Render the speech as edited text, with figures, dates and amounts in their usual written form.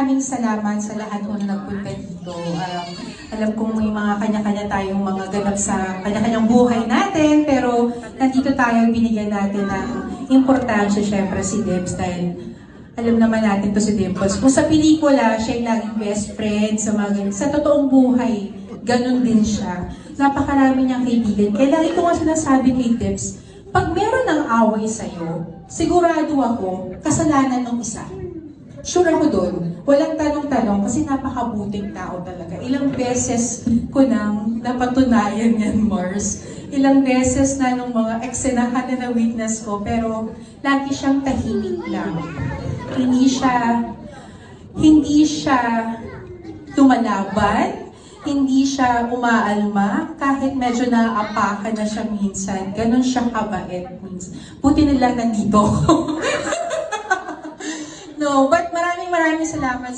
Maraming salamat sa lahat ng nagpunta dito. Alam kong may mga kanya-kanya tayong mga ganap sa kanya-kanyang buhay natin, pero nandito tayo, binigyan natin ng importansya syempre si Debs dahil alam naman natin to si Dimples. Kung sa pelikula, siya yung laging best friend sa mga ganyan. Sa totoong buhay, ganun din siya. Napakarami niyang kaibigan. Kaya lagi ko nga sinasabi kay Debs, pag meron ng away sa'yo, sigurado ako, kasalanan ng isa. Sure ako doon. Walang tanong-tanong kasi napakabuting tao talaga. Ilang beses ko nang napatunayan yan, Mars. Ilang beses na nung mga eksenahan na witness ko, pero lagi siyang tahimik lang. Hindi siya lumalaban, hindi siya umaalma, kahit medyo naaapakan na siya minsan. Ganon siya kabait minsan. Buti na lang nandito ako. No, but maraming salamat.